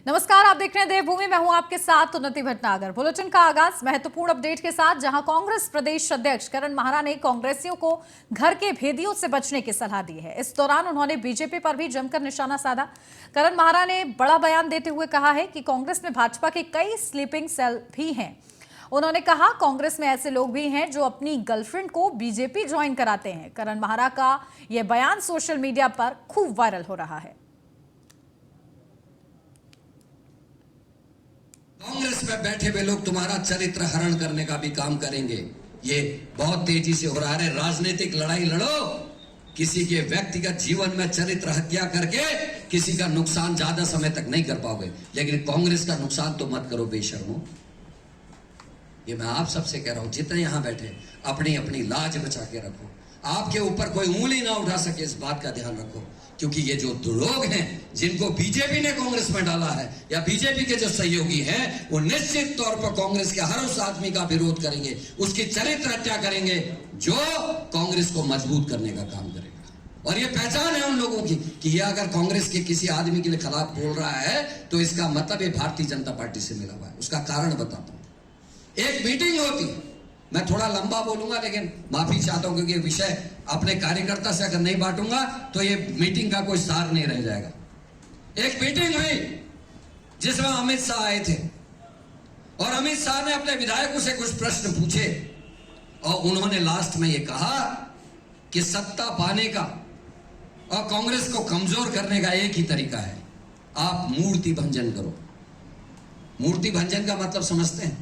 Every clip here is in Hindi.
नमस्कार, आप देख रहे हैं देवभूमि। मैं हूं आपके साथ उन्नति भटनागर। बुलेटिन का आगाज महत्वपूर्ण अपडेट के साथ, जहां कांग्रेस प्रदेश अध्यक्ष करण माहरा ने कांग्रेसियों को घर के भेदियों से बचने की सलाह दी है। इस दौरान उन्होंने बीजेपी पर भी जमकर निशाना साधा। करण माहरा ने बड़ा बयान देते हुए कहा है कि कांग्रेस में भाजपा के कई स्लीपिंग सेल भी हैं। उन्होंने कहा कांग्रेस में ऐसे लोग भी हैं जो अपनी गर्लफ्रेंड को बीजेपी ज्वाइन कराते हैं। करण माहरा का यह बयान सोशल मीडिया पर खूब वायरल हो रहा है। कांग्रेस में बैठे हुए लोग तुम्हारा चरित्र हरण करने का भी काम करेंगे। ये बहुत तेजी से हो रहा है। राजनीतिक लड़ाई लड़ो, किसी के व्यक्तिगत जीवन में चरित्र हत्या करके किसी का नुकसान ज्यादा समय तक नहीं कर पाओगे, लेकिन कांग्रेस का नुकसान तो मत करो बेशर्मो। ये मैं आप सबसे कह रहा हूं, जितने यहां बैठे अपनी अपनी लाज बचा के रखो। आपके ऊपर कोई उंगली ना उठा सके, इस बात का ध्यान रखो। क्योंकि ये जो लोग हैं जिनको बीजेपी ने कांग्रेस में डाला है, या बीजेपी के जो सहयोगी हैं, वो निश्चित तौर पर कांग्रेस के हर उस आदमी का विरोध करेंगे, उसकी चरित्र हत्या करेंगे जो कांग्रेस को मजबूत करने का काम करेगा। और ये पहचान है उन लोगों की कि ये अगर कांग्रेस के किसी आदमी के खिलाफ बोल रहा है तो इसका मतलब ये भारतीय जनता पार्टी से मिला हुआ है। उसका कारण बताता हूं। एक मीटिंग होती, मैं थोड़ा लंबा बोलूंगा लेकिन माफी चाहता हूं, क्योंकि विषय अपने कार्यकर्ता से अगर नहीं बांटूंगा तो ये मीटिंग का कोई सार नहीं रह जाएगा। एक मीटिंग हुई जिसमें अमित शाह आए थे, और अमित शाह ने अपने विधायकों से कुछ प्रश्न पूछे, और उन्होंने लास्ट में यह कहा कि सत्ता पाने का और कांग्रेस को कमजोर करने का एक ही तरीका है, आप मूर्ति भंजन करो। मूर्ति भंजन का मतलब समझते हैं?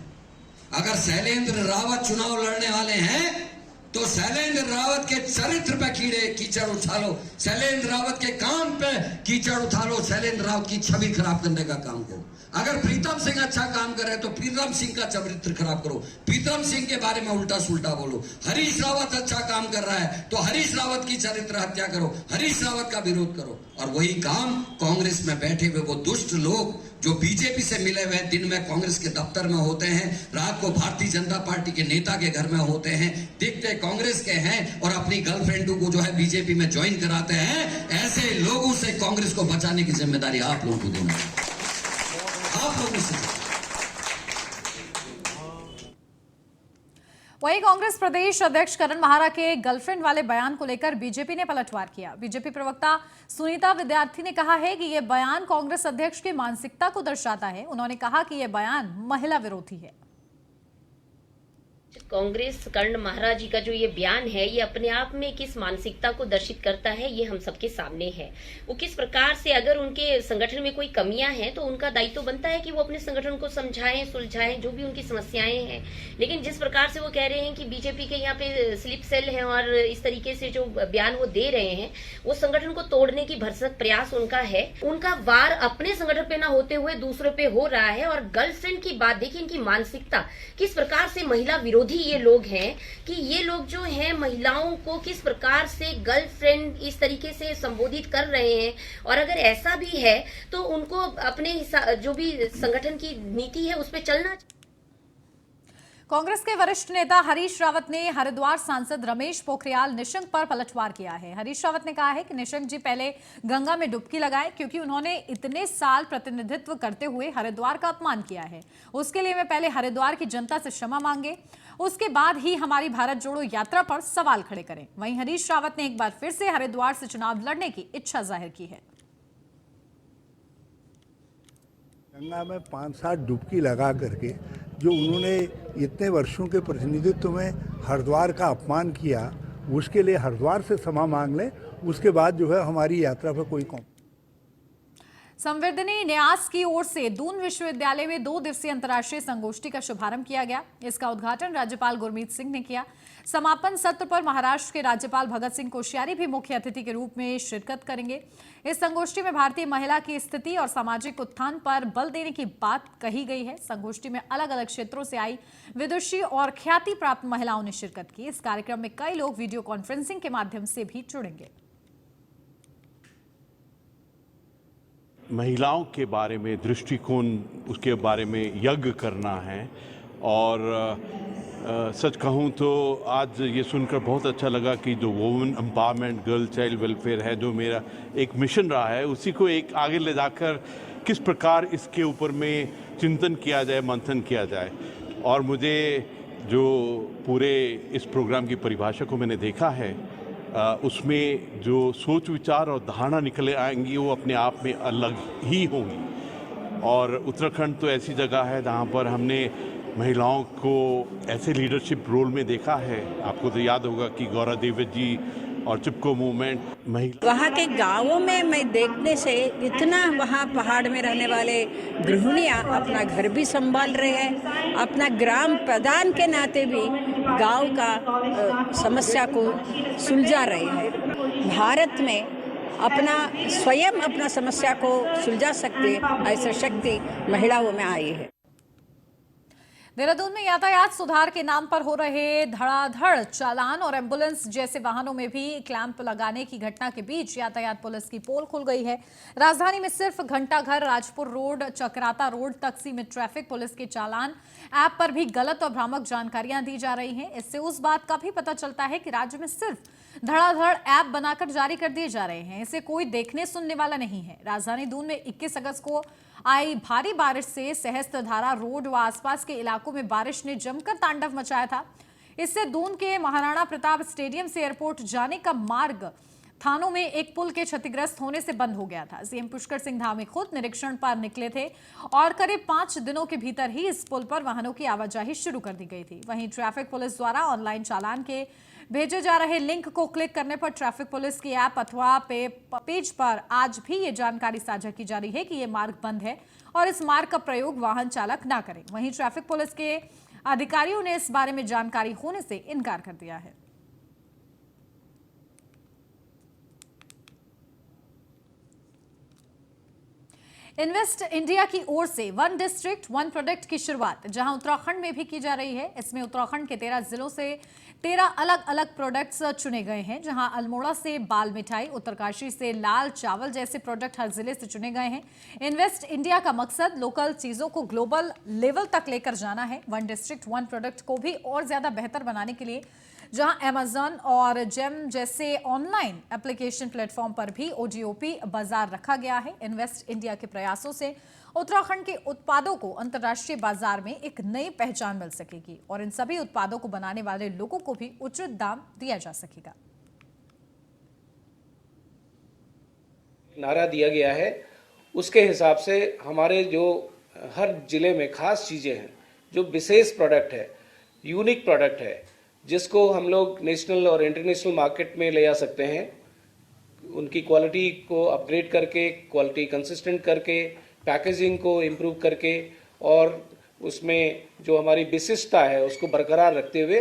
अगर शैलेंद्र रावत चुनाव लड़ने वाले हैं तो शैलेंद्र रावत के चरित्र पे कीचड़ उछालो, शैलेंद्र रावत के काम पे कीचड़ उछालो, शैलेंद्र रावत की छवि खराब करने का काम करो। अगर प्रीतम सिंह अच्छा काम कर रहे हैं तो प्रीतम सिंह का चरित्र खराब करो, प्रीतम सिंह के बारे में उल्टा सुल्टा बोलो। हरीश रावत अच्छा काम कर रहा है तो हरीश रावत की चरित्र हत्या करो, हरीश रावत का विरोध करो। और वही काम कांग्रेस में बैठे हुए वो दुष्ट लोग जो बीजेपी से मिले हुए दिन में कांग्रेस के दफ्तर में होते हैं, रात को भारतीय जनता पार्टी के नेता के घर में होते हैं, दिखते कांग्रेस के हैं और अपनी गर्लफ्रेंडों को जो है बीजेपी में ज्वाइन कराते हैं, ऐसे लोगों से कांग्रेस को बचाने की जिम्मेदारी आप लोगों को देना है, आप लोगों से। वहीं कांग्रेस प्रदेश अध्यक्ष करण माहरा के गर्लफ्रेंड वाले बयान को लेकर बीजेपी ने पलटवार किया। बीजेपी प्रवक्ता सुनीता विद्यार्थी ने कहा है कि यह बयान कांग्रेस अध्यक्ष की मानसिकता को दर्शाता है। उन्होंने कहा कि यह बयान महिला विरोधी है। कांग्रेस कर्ण माहरा जी का जो ये बयान है, ये अपने आप में किस मानसिकता को दर्शित करता है, ये हम सबके सामने है। वो किस प्रकार से, अगर उनके संगठन में कोई कमियां हैं तो उनका दायित्व बनता है कि वो अपने संगठन को समझाएं, सुलझाएं जो भी उनकी समस्याएं हैं। लेकिन जिस प्रकार से वो कह रहे हैं कि बीजेपी के यहाँ पे स्लिप सेल है और इस तरीके से जो बयान वो दे रहे हैं, वो संगठन को तोड़ने की भरसक प्रयास उनका है। उनका वार अपने संगठन पे न होते हुए दूसरों पे हो रहा है। और गर्लफ्रेंड की बात देखिए, इनकी मानसिकता किस प्रकार से महिला विरोधी ये लोग हैं, कि ये लोग जो हैं महिलाओं को किस प्रकार से गर्लफ्रेंड इस तरीके से संबोधित कर रहे हैं। और अगर ऐसा भी है तो उनको अपने जो भी संगठन की नीति है उस पर चलना। कांग्रेस के वरिष्ठ नेता हरीश रावत ने हरिद्वार सांसद रमेश पोखरियाल निशंक पर पलटवार किया है। हरीश रावत ने कहा है कि निशंक जी पहले गंगा में डुबकी लगाए, क्योंकि उन्होंने इतने साल प्रतिनिधित्व करते हुए हरिद्वार का अपमान किया है। उसके लिए मैं पहले हरिद्वार की जनता से क्षमा मांगे, उसके बाद ही हमारी भारत जोड़ो यात्रा पर सवाल खड़े करें। वहीं हरीश रावत ने एक बार फिर से हरिद्वार से चुनाव लड़ने की इच्छा जाहिर की है। गंगा में 5-7 डुबकी लगा करके जो उन्होंने इतने वर्षों के प्रतिनिधित्व में हरिद्वार का अपमान किया, उसके लिए हरिद्वार से क्षमा मांग लें। उसके बाद जो है हमारी यात्रा पर कोई संवर्धनी न्यास की ओर से दून विश्वविद्यालय में 2 दिवसीय अंतर्राष्ट्रीय संगोष्ठी का शुभारंभ किया गया। इसका उद्घाटन राज्यपाल गुरमीत सिंह ने किया। समापन सत्र पर महाराष्ट्र के राज्यपाल भगत सिंह कोश्यारी भी मुख्य अतिथि के रूप में शिरकत करेंगे। इस संगोष्ठी में भारतीय महिला की स्थिति और सामाजिक उत्थान पर बल देने की बात कही गई है। संगोष्ठी में अलग अलग क्षेत्रों से आई विदुषी और ख्याति प्राप्त महिलाओं ने शिरकत की। इस कार्यक्रम में कई लोग वीडियो कॉन्फ्रेंसिंग के माध्यम से भी जुड़ेंगे। महिलाओं के बारे में दृष्टिकोण, उसके बारे में यज्ञ करना है। और सच कहूँ तो आज ये सुनकर बहुत अच्छा लगा कि जो women empowerment, girl child welfare है, जो मेरा एक मिशन रहा है, उसी को एक आगे ले जाकर किस प्रकार इसके ऊपर में चिंतन किया जाए, मंथन किया जाए। और मुझे जो पूरे इस प्रोग्राम की परिभाषा को मैंने देखा है, उसमें जो सोच विचार और धारणा निकले आएंगी वो अपने आप में अलग ही होंगी। और उत्तराखंड तो ऐसी जगह है जहाँ पर हमने महिलाओं को ऐसे लीडरशिप रोल में देखा है। आपको तो याद होगा कि गौरा देवी जी और चिपको मूवमेंट महिला वहाँ के गांवों में मैं देखने से इतना वहाँ पहाड़ में रहने वाले गृहिणियाँ अपना घर भी संभाल रहे हैं, अपना ग्राम प्रधान के नाते भी गांव का समस्या को सुलझा रहे हैं। भारत में स्वयं अपना समस्या को सुलझा सकते ऐसा शक्ति महिलाओं में आई है। देहरादून में यातायात सुधार के नाम पर हो रहे धड़ाधड़ चालान और एम्बुलेंस जैसे वाहनों में भी क्लैंप लगाने की घटना के बीच यातायात पुलिस की पोल खुल गई है। राजधानी में सिर्फ घंटाघर, राजपुर रोड, चक्राता रोड तक सीमित ट्रैफिक पुलिस के चालान ऐप पर भी गलत और भ्रामक जानकारियां दी जा रही हैं। इससे उस बात का भी पता चलता है कि राज्य में सिर्फ धड़ाधड़ ऐप बनाकर जारी कर दिए जा रहे हैं, इसे कोई देखने सुनने वाला नहीं है। राजधानी दून में 21 अगस्त को आई भारी बारिश से सहस्त्रधारा रोड व आसपास के इलाकों में बारिश ने जमकर तांडव मचाया था। इससे दून के महाराणा प्रताप स्टेडियम से एयरपोर्ट जाने का मार्ग थानों में एक पुल के क्षतिग्रस्त होने से बंद हो गया था। सीएम पुष्कर सिंह धामी खुद निरीक्षण पर निकले थे और करीब 5 दिनों के भीतर ही इस पुल पर वाहनों की आवाजाही शुरू कर दी गई थी। वहीं ट्रैफिक पुलिस द्वारा ऑनलाइन चालान के भेजे जा रहे लिंक को क्लिक करने पर ट्रैफिक पुलिस की ऐप अथवा पेज पर आज भी ये जानकारी साझा की जा रही है कि ये मार्ग बंद है और इस मार्ग का प्रयोग वाहन चालक ना करें। वहीं ट्रैफिक पुलिस के अधिकारियों ने इस बारे में जानकारी होने से इनकार कर दिया है। इन्वेस्ट इंडिया की ओर से वन डिस्ट्रिक्ट वन प्रोडक्ट की शुरुआत जहां उत्तराखंड में भी की जा रही है। इसमें उत्तराखंड के 13 जिलों से 13 अलग अलग प्रोडक्ट्स चुने गए हैं, जहां अल्मोड़ा से बाल मिठाई, उत्तरकाशी से लाल चावल जैसे प्रोडक्ट हर जिले से चुने गए हैं। इन्वेस्ट इंडिया का मकसद लोकल चीजों को ग्लोबल लेवल तक लेकर जाना है। वन डिस्ट्रिक्ट वन प्रोडक्ट को भी और ज्यादा बेहतर बनाने के लिए जहां अमेज़न और जेम जैसे ऑनलाइन एप्लीकेशन प्लेटफॉर्म पर भी ओजीओपी बाजार रखा गया है। इन्वेस्ट इंडिया के प्रयासों से उत्तराखंड के उत्पादों को अंतर्राष्ट्रीय बाजार में एक नई पहचान मिल सकेगी और इन सभी उत्पादों को बनाने वाले लोगों को भी उचित दाम दिया जा सकेगा। नारा दिया गया है, उसके हिसाब से हमारे जो हर जिले में खास चीजें हैं, जो विशेष प्रोडक्ट है, यूनिक प्रोडक्ट है, जिसको हम लोग नेशनल और इंटरनेशनल मार्केट में ले जा सकते हैं, उनकी क्वालिटी को अपग्रेड करके, क्वालिटी कंसिस्टेंट करके, पैकेजिंग को इम्प्रूव करके और उसमें जो हमारी विशिष्टता है उसको बरकरार रखते हुए,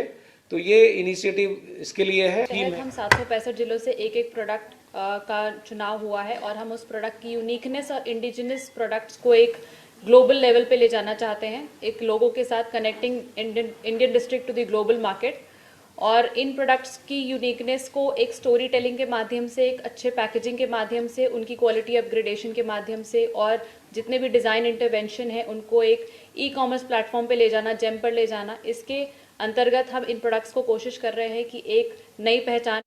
तो ये इनिशिएटिव इसके लिए है। हम 765 जिलों से एक एक प्रोडक्ट का चुनाव हुआ है और हम उस प्रोडक्ट की यूनिकनेस और इंडिजिनस प्रोडक्ट्स को एक ग्लोबल लेवल पे ले जाना चाहते हैं, एक लोगों के साथ connecting Indian district to the global market. और इन प्रोडक्ट्स की यूनिकनेस को एक स्टोरी टेलिंग के माध्यम से, एक अच्छे पैकेजिंग के माध्यम से, उनकी क्वालिटी अपग्रेडेशन के माध्यम से और जितने भी डिज़ाइन इंटरवेंशन है उनको एक ई कॉमर्स प्लेटफॉर्म पे ले जाना, जेम पर ले जाना। इसके अंतर्गत हम इन प्रोडक्ट्स को कोशिश कर रहे हैं कि एक नई पहचान।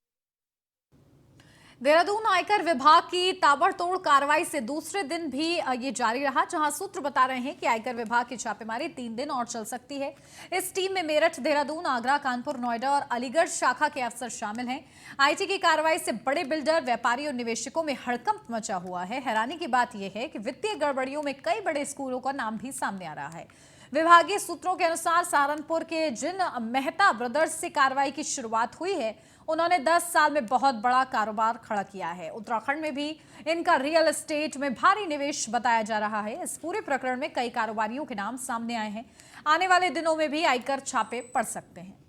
देहरादून आयकर विभाग की ताबड़तोड़ कार्रवाई से दूसरे दिन भी ये जारी रहा, जहां सूत्र बता रहे हैं कि आयकर विभाग की छापेमारी 3 दिन और चल सकती है। इस टीम में मेरठ, देहरादून, आगरा, कानपुर, नोएडा और अलीगढ़ शाखा के अफसर शामिल हैं। आईटी की कार्रवाई से बड़े बिल्डर, व्यापारी और निवेशकों में हड़कंप मचा हुआ है। हैरानी की बात यह है कि वित्तीय गड़बड़ियों में कई बड़े स्कूलों का नाम भी सामने आ रहा है। विभागीय सूत्रों के अनुसार सहारनपुर के जिन मेहता ब्रदर्स से कार्रवाई की शुरुआत हुई है, उन्होंने 10 साल में बहुत बड़ा कारोबार खड़ा किया है। उत्तराखंड में भी इनका रियल एस्टेट में भारी निवेश बताया जा रहा है। इस पूरे प्रकरण में कई कारोबारियों के नाम सामने आए हैं। आने वाले दिनों में भी आयकर छापे पड़ सकते हैं।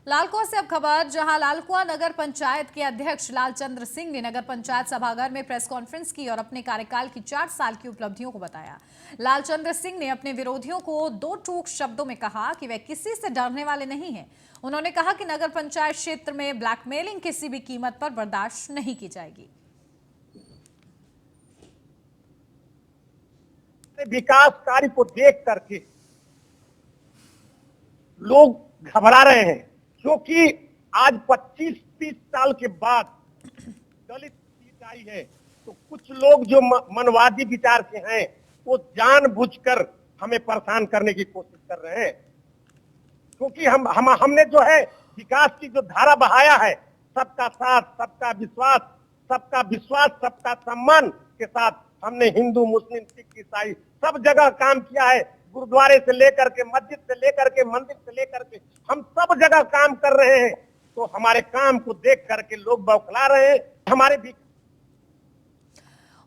लालकुआ से अब खबर, जहां लालकुआ नगर पंचायत के अध्यक्ष लालचंद्र सिंह ने नगर पंचायत सभागार में प्रेस कॉन्फ्रेंस की और अपने कार्यकाल की 4 साल की उपलब्धियों को बताया। लालचंद्र सिंह ने अपने विरोधियों को 2 टूक शब्दों में कहा कि वे किसी से डरने वाले नहीं हैं। उन्होंने कहा कि नगर पंचायत क्षेत्र में ब्लैकमेलिंग किसी भी कीमत पर बर्दाश्त नहीं की जाएगी। विकास कार्य को देख करके लोग घबरा रहे हैं, क्योंकि आज 25-30 साल के बाद दलित सीट आई है, तो कुछ लोग जो मनवादी विचार के हैं वो जानबूझकर हमें परेशान करने की कोशिश कर रहे हैं। क्योंकि हमने जो है विकास की जो धारा बहाया है, सबका साथ, सबका विश्वास, सबका सम्मान के साथ हमने हिंदू, मुस्लिम, सिख, ईसाई सब जगह काम किया है। गुरुद्वारे से लेकर के, मस्जिद से लेकर के, मंदिर से लेकर के हम सब जगह काम कर रहे हैं। तो हमारे काम को देख करके लोग बौखला रहे हैं। हमारे भी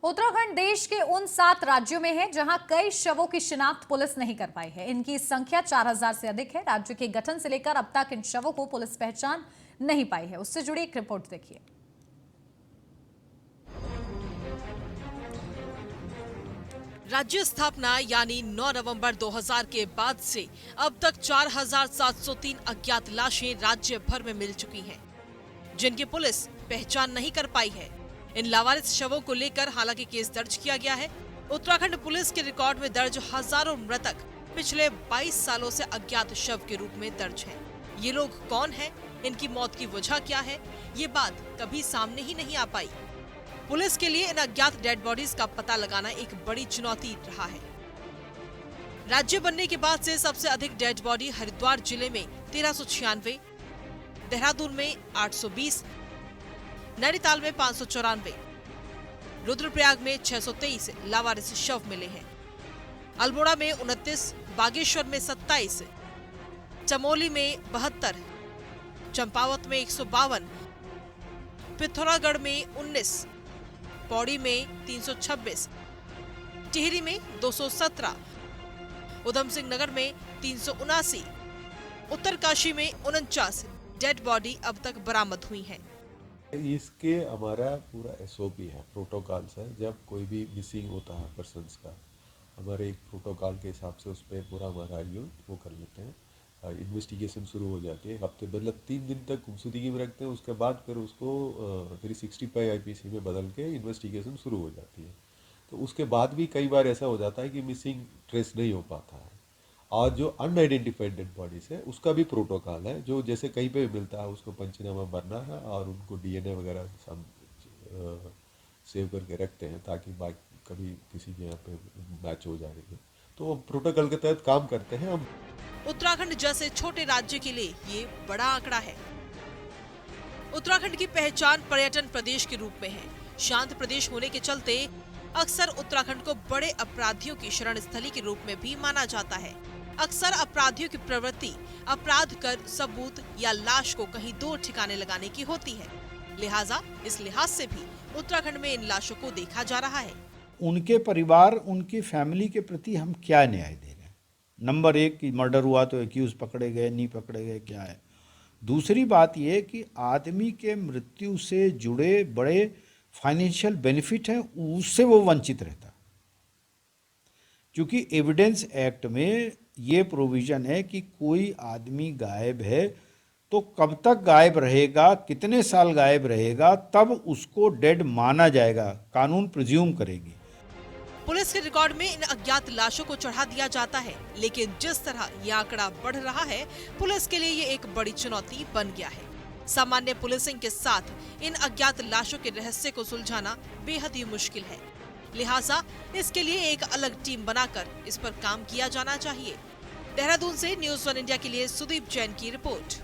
उत्तराखंड देश के उन 7 राज्यों में है जहां कई शवों की शिनाख्त पुलिस नहीं कर पाई है। इनकी संख्या 4000 से अधिक है। राज्य के गठन से लेकर अब तक इन शवों को पुलिस पहचान नहीं पाई है। उससे जुड़ी एक रिपोर्ट देखिए। राज्य स्थापना यानी 9 नवंबर 2000 के बाद से अब तक 4703 अज्ञात लाशें राज्य भर में मिल चुकी हैं, जिनकी पुलिस पहचान नहीं कर पाई है। इन लावारिस शवों को लेकर हालांकि केस दर्ज किया गया है। उत्तराखंड पुलिस के रिकॉर्ड में दर्ज हजारों मृतक पिछले 22 सालों से अज्ञात शव के रूप में दर्ज हैं। ये लोग कौन हैं, इनकी मौत की वजह क्या है, ये बात कभी सामने ही नहीं आ पाई। पुलिस के लिए इन अज्ञात डेड बॉडीज का पता लगाना एक बड़ी चुनौती रहा है। राज्य बनने के बाद से सबसे अधिक डेड बॉडी हरिद्वार जिले में 1396, देहरादून में 820, नैनीताल में 594, रुद्रप्रयाग में 623 लावारिस शव मिले हैं। अल्मोड़ा में 29, बागेश्वर में 27, चमोली में 72, चंपावत में 152, पिथौरागढ़ में 19, पौड़ी में 326, टिहरी में 217, उधम सिंह नगर में 379, उत्तरकाशी में 49 डेड बॉडी अब तक बरामद हुई हैं। इसके हमारा पूरा एसओपी है, प्रोटोकॉल्स है। जब कोई भी मिसिंग होता है पर्सन्स का, हमारे एक प्रोटोकॉल के हिसाब से उस पर पूरा हमारा वो कर लेते हैं। इन्वेस्टिगेशन शुरू हो जाती है हफ्ते, मतलब 3 दिन तक गुमशुदगी में रखते हैं। उसके बाद फिर उसको 365 IPC में बदल के इन्वेस्टिगेशन शुरू हो जाती है। तो उसके बाद भी कई बार ऐसा हो जाता है कि मिसिंग ट्रेस नहीं हो पाता है। और जो अनआइडेंटिफाइड डेड बॉडीज है उसका भी प्रोटोकॉल है, जो जैसे कहीं पे मिलता है उसको पंचनामा भरना है और उनको DNA वगैरह सेव करके रखते हैं, ताकि कभी किसी के यहाँ पे मैच हो जाएगी। तो प्रोटोकॉल के तहत काम करते हैं हम। उत्तराखंड जैसे छोटे राज्य के लिए ये बड़ा आंकड़ा है। उत्तराखंड की पहचान पर्यटन प्रदेश के रूप में है। शांत प्रदेश होने के चलते अक्सर उत्तराखंड को बड़े अपराधियों की शरण स्थली के रूप में भी माना जाता है। अक्सर अपराधियों की प्रवृत्ति अपराध कर सबूत या लाश को कहीं दूर ठिकाने लगाने की होती है। लिहाजा इस लिहाज से भी उत्तराखंड में इन लाशों को देखा जा रहा है। उनके परिवार, उनकी फैमिली के प्रति हम क्या न्याय दे रहे हैं? नंबर 1 कि मर्डर हुआ तो एक्यूज पकड़े गए, नहीं पकड़े गए, क्या है? दूसरी बात यह कि आदमी के मृत्यु से जुड़े बड़े फाइनेंशियल बेनिफिट हैं, उससे वो वंचित रहता। क्योंकि एविडेंस एक्ट में ये प्रोविजन है कि कोई आदमी गायब है तो कब तक गायब रहेगा, कितने साल गायब रहेगा, तब उसको डेड माना जाएगा, कानून प्रिज्यूम करेगी। पुलिस के रिकॉर्ड में इन अज्ञात लाशों को चढ़ा दिया जाता है, लेकिन जिस तरह यह आंकड़ा बढ़ रहा है, पुलिस के लिए ये एक बड़ी चुनौती बन गया है। सामान्य पुलिसिंग के साथ इन अज्ञात लाशों के रहस्य को सुलझाना बेहद ही मुश्किल है। लिहाजा इसके लिए एक अलग टीम बनाकर इस पर काम किया जाना चाहिए। देहरादून से न्यूज़ 1 इंडिया के लिए सुदीप जैन की रिपोर्ट।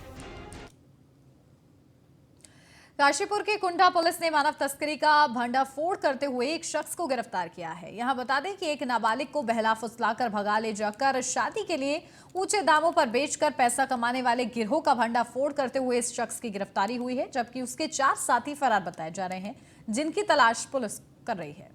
काशीपुर की कुंडा पुलिस ने मानव तस्करी का भंडाफोड़ करते हुए एक शख्स को गिरफ्तार किया है। यहां बता दें कि एक नाबालिग को बहला फुसलाकर भगा ले जाकर शादी के लिए ऊंचे दामों पर बेचकर पैसा कमाने वाले गिरोह का भंडाफोड़ करते हुए इस शख्स की गिरफ्तारी हुई है, जबकि उसके 4 साथी फरार बताए जा रहे हैं, जिनकी तलाश पुलिस कर रही है।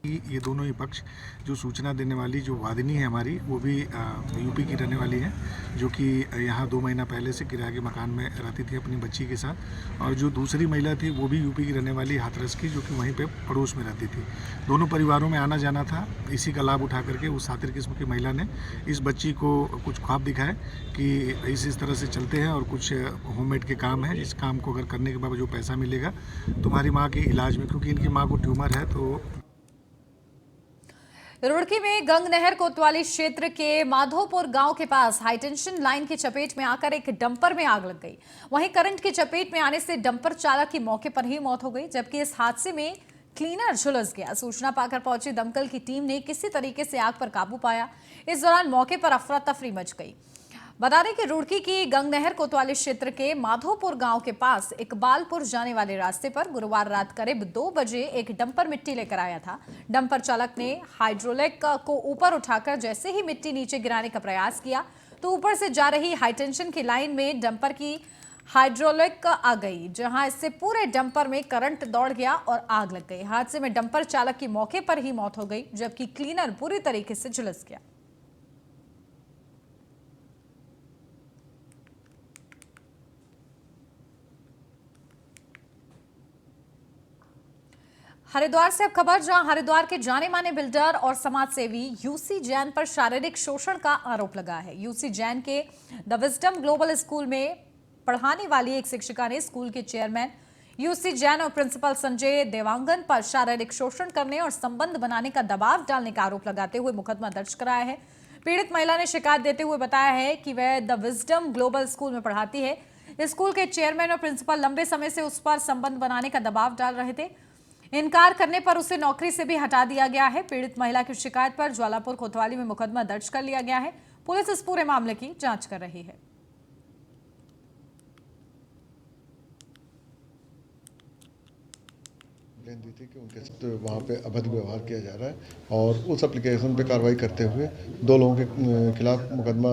ये दोनों ही पक्ष जो सूचना देने वाली जो वादिनी है हमारी वो भी यूपी की रहने वाली है, जो कि यहाँ 2 महीना पहले से किराए के मकान में रहती थी अपनी बच्ची के साथ, और जो दूसरी महिला थी वो भी यूपी की रहने वाली हाथरस की, जो कि वहीं पे पड़ोस में रहती थी। दोनों परिवारों में आना जाना था। इसी का लाभ उठा करके उस सातिर किस्म की महिला ने इस बच्ची को कुछ ख्वाब दिखाए कि इस तरह से चलते हैं और कुछ होममेड के काम है, इस काम को अगर करने के बाद जो पैसा मिलेगा तुम्हारी माँ के इलाज में, क्योंकि इनकी माँ को ट्यूमर है। तो रुड़की में गंग नहर कोतवाली क्षेत्र के माधोपुर गांव के पास हाईटेंशन लाइन की चपेट में आकर एक डंपर में आग लग गई। वहीं करंट की चपेट में आने से डंपर चालक की मौके पर ही मौत हो गई, जबकि इस हादसे में क्लीनर झुलस गया। सूचना पाकर पहुंची दमकल की टीम ने किसी तरीके से आग पर काबू पाया। इस दौरान मौके पर अफरा तफरी मच गई। बता दें कि रुड़की की गंग नहर कोतवाली क्षेत्र के माधोपुर गांव के पास इकबालपुर जाने वाले रास्ते पर गुरुवार रात करीब 2 बजे एक डंपर मिट्टी लेकर आया था। डंपर चालक ने हाइड्रोलिक को ऊपर उठाकर जैसे ही मिट्टी नीचे गिराने का प्रयास किया तो ऊपर से जा रही हाईटेंशन की लाइन में डंपर की हाइड्रोलिक आ गई, जहां इससे पूरे डंपर में करंट दौड़ गया और आग लग गई। हादसे में डंपर चालक की मौके पर ही मौत हो गई, जबकि क्लीनर बुरी तरीके से झुलस गया। हरिद्वार से अब खबर, जहां हरिद्वार के जाने माने बिल्डर और समाज सेवी यूसी जैन पर शारीरिक शोषण का आरोप लगा है। यूसी जैन के द विजडम ग्लोबल स्कूल में पढ़ाने वाली एक शिक्षिका ने स्कूल के चेयरमैन यूसी जैन और प्रिंसिपल संजय देवांगन पर शारीरिक शोषण करने और संबंध बनाने का दबाव डालने का आरोप लगाते हुए मुकदमा दर्ज कराया है। पीड़ित महिला ने शिकायत देते हुए बताया है कि वह द विजडम ग्लोबल स्कूल में पढ़ाती है। स्कूल के चेयरमैन और प्रिंसिपल लंबे समय से उस पर संबंध बनाने का दबाव डाल रहे थे। इनकार करने पर उसे नौकरी से भी हटा दिया गया है। पीड़ित महिला की शिकायत पर ज्वालापुर कोतवाली में मुकदमा दर्ज कर लिया गया है। पुलिस इस पूरे मामले की जांच कर रही है। दी थी कि उनके साथ वहाँ पे अभद्र व्यवहार किया जा रहा है और उस एप्लीकेशन पे कार्रवाई करते हुए 2 लोगों के खिलाफ मुकदमा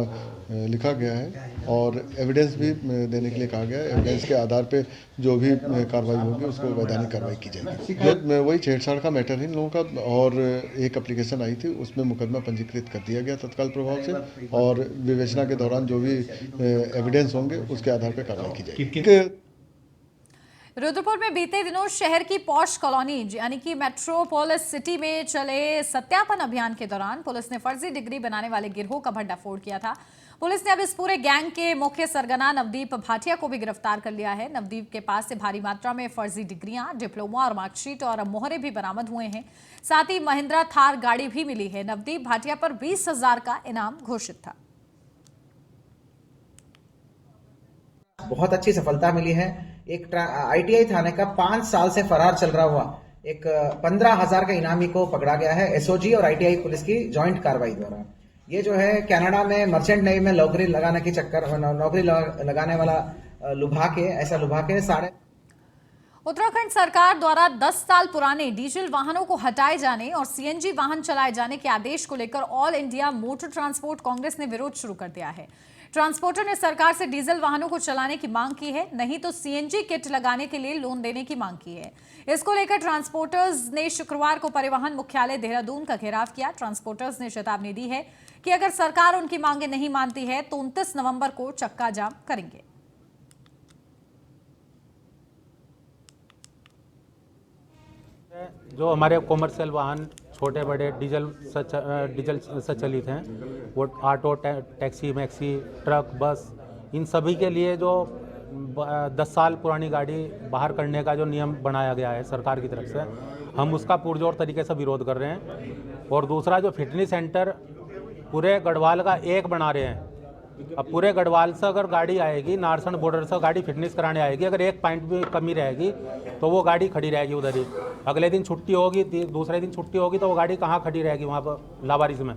लिखा गया है और एविडेंस भी देने के लिए कहा गया है। एविडेंस के आधार पे जो भी कार्रवाई होगी उसको वैधानिक कार्रवाई की जाएगी। वही छेड़छाड़ का मैटर है इन लोगों का, और एक एप्लीकेशन आई थी उसमें मुकदमा पंजीकृत कर दिया गया तत्काल प्रभाव से, और विवेचना के दौरान जो भी एविडेंस होंगे उसके आधार पर कार्रवाई की जाएगी। रुद्रपुर में बीते दिनों शहर की पॉश कॉलोनी यानी कि मेट्रोपोलिस सिटी में चले सत्यापन अभियान के दौरान पुलिस ने फर्जी डिग्री बनाने वाले गिरोह का भंडाफोड़ किया था। पुलिस ने अब इस पूरे गैंग के मुख्य सरगना नवदीप भाटिया को भी गिरफ्तार कर लिया है। नवदीप के पास से भारी मात्रा में फर्जी डिग्रियां, डिप्लोमा और मार्कशीट और मोहरे भी बरामद हुए हैं। साथ ही महिंद्रा थार गाड़ी भी मिली है। नवदीप भाटिया पर 20,000 का इनाम घोषित था। बहुत अच्छी सफलता मिली है। एक आईटीआई थाने का 5 साल से फरार चल रहा हुआ एक 15,000 का इनामी को पकड़ा गया है एसओजी और आईटीआई पुलिस की जॉइंट कार्रवाई द्वारा। ये जो है कनाडा में मर्चेंट नेवी में नौकरी लगाने के चक्कर नौकरी लगाने वाला लुभा के साढ़े। उत्तराखंड सरकार द्वारा 10 साल पुराने डीजल वाहनों को हटाए जाने और सीएनजी वाहन चलाए जाने के आदेश को लेकर all India motor transport Congress ने विरोध शुरू कर दिया है। ट्रांसपोर्टर ने सरकार से डीजल वाहनों को चलाने की मांग की है, नहीं तो सीएनजी किट लगाने के लिए लोन देने की मांग की है। इसको लेकर ट्रांसपोर्टर्स ने शुक्रवार को परिवहन मुख्यालय देहरादून का घेराव किया। ट्रांसपोर्टर्स ने चेतावनी दी है कि अगर सरकार उनकी मांगे नहीं मानती है तो 29 नवंबर को चक्का जाम करेंगे। जो हमारे कॉमर्शियल वाहन छोटे बड़े डीजल से चलित हैं, वो ऑटो, टैक्सी, मैक्सी, ट्रक, बस, इन सभी के लिए जो 10 साल पुरानी गाड़ी बाहर करने का जो नियम बनाया गया है सरकार की तरफ से, हम उसका पुरजोर तरीके से विरोध कर रहे हैं। और दूसरा जो फिटनेस सेंटर पूरे गढ़वाल का एक बना रहे हैं, अब पूरे गढ़वाल से अगर गाड़ी आएगी, नारसन बॉर्डर से गाड़ी फिटनेस कराने आएगी, अगर एक पॉइंट भी कमी रहेगी तो वो गाड़ी खड़ी रहेगी उधर ही। अगले दिन छुट्टी होगी, दूसरे दिन छुट्टी होगी, तो वो गाड़ी कहाँ खड़ी रहेगी? वहाँ पर लावारिस में।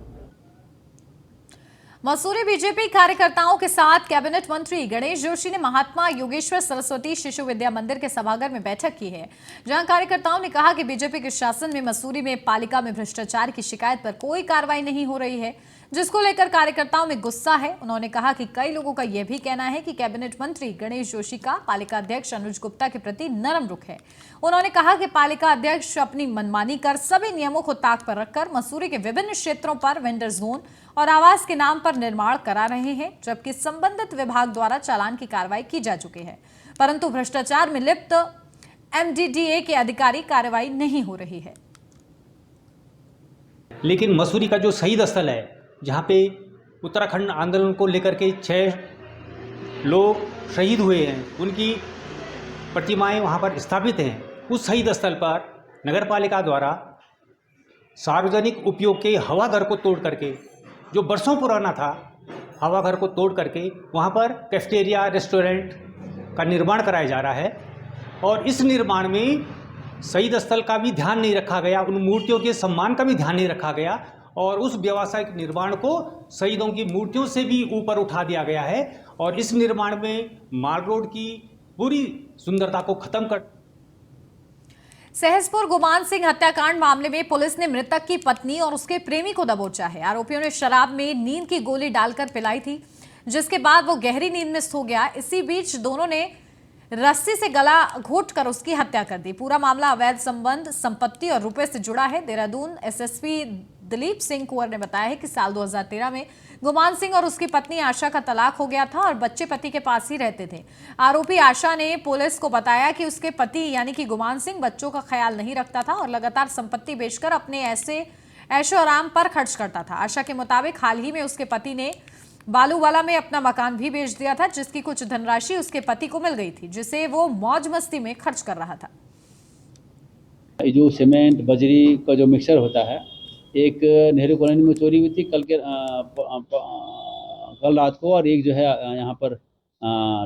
मसूरी बीजेपी कार्यकर्ताओं के साथ कैबिनेट मंत्री गणेश जोशी ने महात्मा योगेश्वर सरस्वती शिशु विद्या मंदिर के सभागार में बैठक की है, जहां कार्यकर्ताओं ने कहा कि बीजेपी के शासन में मसूरी में पालिका में भ्रष्टाचार की शिकायत पर कोई कार्रवाई नहीं हो रही है। जिसको लेकर कार्यकर्ताओं में गुस्सा है। उन्होंने कहा कि कई लोगों का यह भी कहना है कि कैबिनेट मंत्री गणेश जोशी का पालिका अध्यक्ष अनुज गुप्ता के प्रति नरम रुख है। उन्होंने कहा कि पालिका अध्यक्ष अपनी मनमानी कर सभी नियमों को ताक पर रखकर मसूरी के विभिन्न क्षेत्रों पर वेंडर जोन और आवास के नाम पर निर्माण करा रहे हैं, जबकि संबंधित विभाग द्वारा चालान की कार्रवाई की जा चुकी है, परंतु भ्रष्टाचार में लिप्त MDDA के अधिकारी कार्रवाई नहीं हो रही है। लेकिन मसूरी का जो शहीद स्थल है, जहाँ पे उत्तराखंड आंदोलन को लेकर के 6 लोग शहीद हुए हैं, उनकी प्रतिमाएं वहाँ पर स्थापित हैं। उस शहीद स्थल पर नगर पालिका द्वारा सार्वजनिक उपयोग के हवाघर को तोड़ करके, जो बरसों पुराना था, हवाघर को तोड़ करके वहाँ पर कैफेटेरिया, रेस्टोरेंट का निर्माण कराया जा रहा है। और इस निर्माण में शहीद स्थल का भी ध्यान नहीं रखा गया, उन मूर्तियों के सम्मान का भी ध्यान नहीं रखा गया और उस व्यावसायिक निर्माण को शहीदों की मूर्तियों से भी ऊपर उठा दिया गया है और इस निर्माण में माल रोड की पूरी सुंदरता को खत्म कर। सहसपुर गुमान सिंह हत्याकांड मामले में पुलिस ने मृतक की पत्नी और उसके प्रेमी को दबोचा है। आरोपियों ने शराब में नींद की गोली डालकर पिलाई थी, जिसके बाद वो गहरी नींद में सो गया। इसी बीच दोनों ने रस्सी से गला घोंटकर उसकी हत्या कर दी। पूरा मामला अवैध संबंध, संपत्ति और रुपए से जुड़ा है। देहरादून SSP दिलीप सिंह कुंवर ने बताया है कि साल 2013 में गुमान सिंह और उसकी पत्नी आशा का तलाक हो गया था और बच्चे पति के पास ही रहते थे। आरोपी आशा ने पुलिस को बताया कि उसके पति यानी कि गुमान सिंह बच्चों का ख्याल नहीं रखता था और लगातार संपत्ति बेचकर अपने ऐशो आराम पर खर्च करता था। आशा के मुताबिक हाल ही में उसके पति ने बालूवाला में अपना मकान भी बेच दिया था, जिसकी कुछ धनराशि उसके पति को मिल गई थी, जिसे वो मौज मस्ती में खर्च कर रहा था। जो सीमेंट बजरी का जो मिक्सर होता है, एक नेहरू कॉलोनी में चोरी हुई थी कल रात को और एक जो है यहाँ पर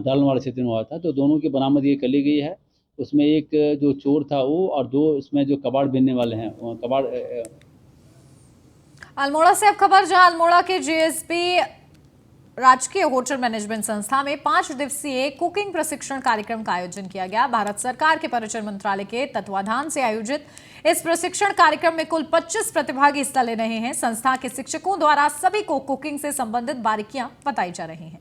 डालनवाड़ा क्षेत्र में हुआ था, तो दोनों की बरामदगी कर ली गई है। उसमें एक जो चोर था वो और 2 इसमें जो कबाड़ बीनने वाले हैं, कबाड़। अल्मोड़ा से अब खबर, जहां अल्मोड़ा के GSP राजकीय होटल मैनेजमेंट संस्था में 5 दिवसीय कुकिंग प्रशिक्षण कार्यक्रम का आयोजन किया गया। भारत सरकार के पर्यटन मंत्रालय के तत्वाधान से आयोजित इस प्रशिक्षण कार्यक्रम में कुल 25 प्रतिभागी हिस्सा ले रहे हैं। संस्था के शिक्षकों द्वारा सभी को कुकिंग से संबंधित बारीकियां बताई जा रही हैं।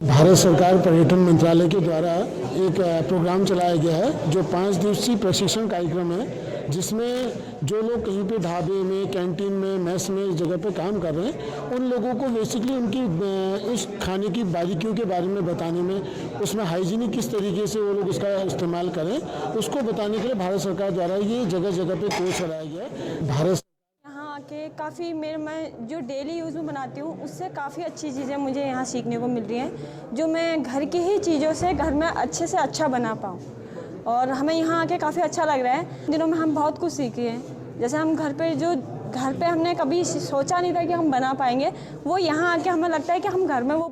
भारत सरकार पर्यटन मंत्रालय के द्वारा एक प्रोग्राम चलाया गया है जो 5 दिवसीय प्रशिक्षण कार्यक्रम है, जिसमें जो लोग कहीं पे ढाबे में, कैंटीन में, मेस में, इस जगह पे काम कर रहे हैं, उन लोगों को बेसिकली उनकी उस खाने की बारीकियों के बारे में बताने में, उसमें हाइजीनिक किस तरीके से वो लोग उसका इस्तेमाल करें, उसको बताने के लिए भारत सरकार द्वारा ये जगह जगह पे कोर्स चलाया गया है। भारत के काफ़ी मैं जो डेली यूज़ में बनाती हूँ उससे काफ़ी अच्छी चीज़ें मुझे यहाँ सीखने को मिल रही हैं, जो मैं घर की ही चीज़ों से घर में अच्छे से अच्छा बना पाऊँ और हमें यहाँ आके काफ़ी अच्छा लग रहा है। दिनों में हम बहुत कुछ सीखे हैं, जैसे हम घर पे हमने कभी सोचा नहीं था कि हम बना पाएंगे, वो यहाँ आके हमें लगता है कि हम घर में वो